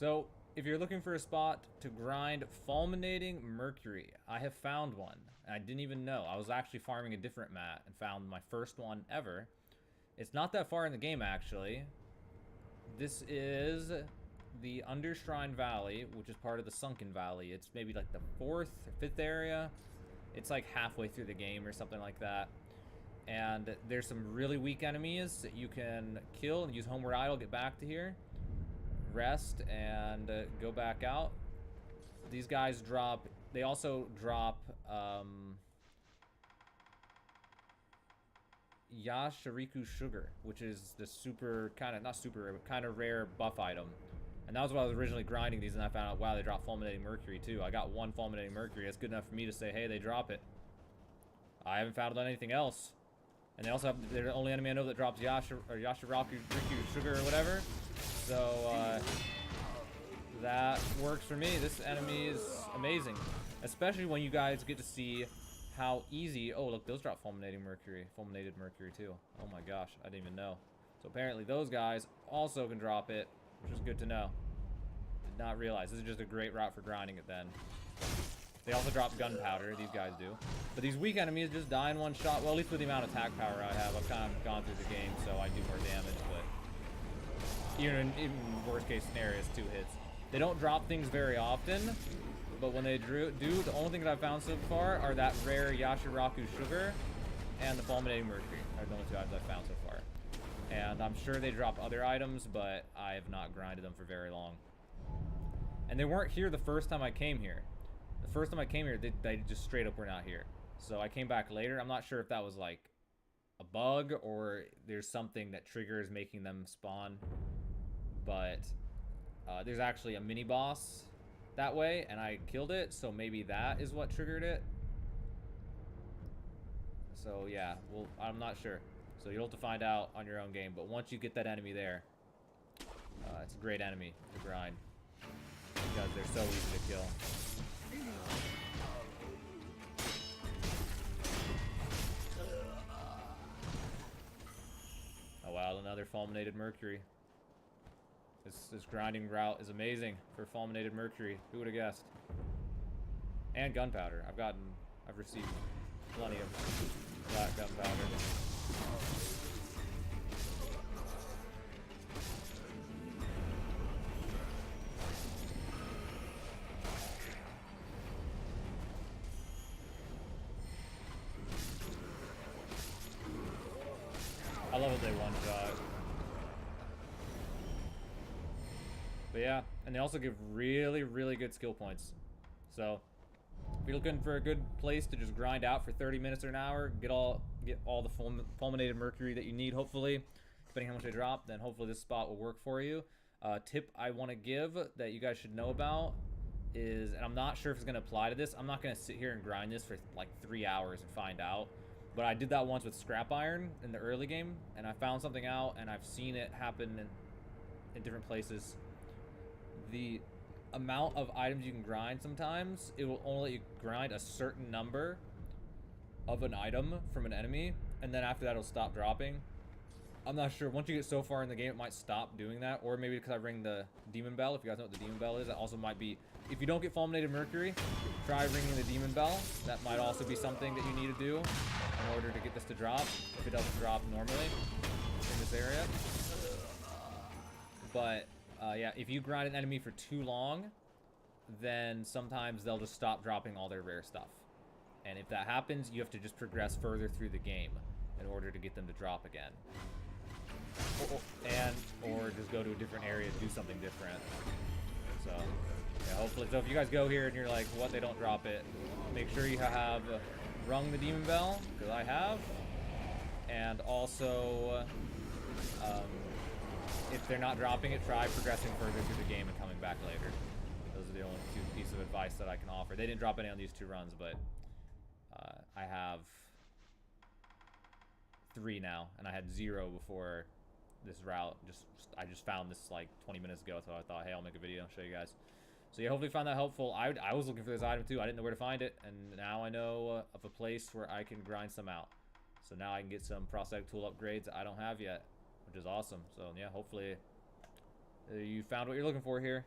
So, if you're looking for a spot to grind fulminating mercury, I have found one. And I didn't even know. I was actually farming a different mat and found my first one ever. It's not that far in the game, actually. This is the Undershrine Valley, which is part of the Sunken Valley. It's maybe like the 4th or 5th area. It's like halfway through the game or something like that. And there's some really weak enemies that you can kill and use Homeward Idol, get back to here. Rest and go back out. These guys drop, they also drop yashariku sugar, which is the super, kind of, not super rare, but kind of rare buff item. And that was what I was originally grinding these, and I found out, wow, they drop fulminating mercury too. I got one fulminating mercury. That's good enough for me to say, hey, they drop it. I haven't found on anything else. And they also have, they're the only enemy I know that drops yashariku sugar or whatever. So, that works for me. This enemy is amazing. Especially when you guys get to see how easy... Oh, look, those drop fulminating mercury. Fulminated mercury, too. Oh my gosh, I didn't even know. So apparently those guys also can drop it, which is good to know. Did not realize. This is just a great route for grinding it then. They also drop gunpowder, these guys do. But these weak enemies just die in one shot. Well, at least with the amount of attack power I have, I've kind of gone through the game, so I do more damage, but... Even in worst case scenarios, 2 hits. They don't drop things very often, but when they do, the only thing that I've found so far are that rare yashariku sugar and the fulminating mercury. Are the only 2 items I've found so far. And I'm sure they drop other items, but I have not grinded them for very long. And they weren't here the first time I came here. The first time I came here, they just straight up were not here. So I came back later. I'm not sure if that was like a bug or there's something that triggers making them spawn. But there's actually a mini boss that way, and I killed it, so maybe that is what triggered it. So yeah, well, I'm not sure. So you'll have to find out on your own game, but once you get that enemy there, it's a great enemy to grind because they're so easy to kill. Oh wow, another fulminated mercury. This grinding route is amazing for fulminated mercury. Who would have guessed? And gunpowder. I've received plenty of black gunpowder. I love it they one-shot. But yeah, and they also give really, really good skill points. So, if you're looking for a good place to just grind out for 30 minutes or an hour, get all the fulminated mercury that you need, hopefully, depending on how much they drop, then hopefully this spot will work for you. Tip I want to give that you guys should know about is, and I'm not sure if it's going to apply to this, I'm not going to sit here and grind this for like 3 hours and find out. But I did that once with scrap iron in the early game, and I found something out, and I've seen it happen in different places. The amount of items you can grind sometimes, it will only let you grind a certain number of an item from an enemy, and then after that it'll stop dropping. I'm not sure. Once you get so far in the game, it might stop doing that, or maybe because I ring the demon bell. If you guys know what the demon bell is, that also might be, if you don't get fulminated mercury, try ringing the demon bell. That might also be something that you need to do in order to get this to drop, if it doesn't drop normally in this area. But yeah, if you grind an enemy for too long, then sometimes they'll just stop dropping all their rare stuff. And if that happens, you have to just progress further through the game in order to get them to drop again. Or just go to a different area and do something different. So, yeah, hopefully. So if you guys go here and you're like, what, they don't drop it, make sure you have rung the demon bell, because I have. And also, if they're not dropping it, try progressing further through the game and coming back later. Those are the only 2 pieces of advice that I can offer. They didn't drop any on these 2 runs, but I have 3 now, and I had 0 before this route. I just found this like 20 minutes ago, so I thought, hey, I'll make a video and show you guys. So yeah, hopefully you found that helpful. I was looking for this item too. I didn't know where to find it, and now I know of a place where I can grind some out. So now I can get some prosthetic tool upgrades I don't have yet, which is awesome. So yeah, hopefully you found what you're looking for here.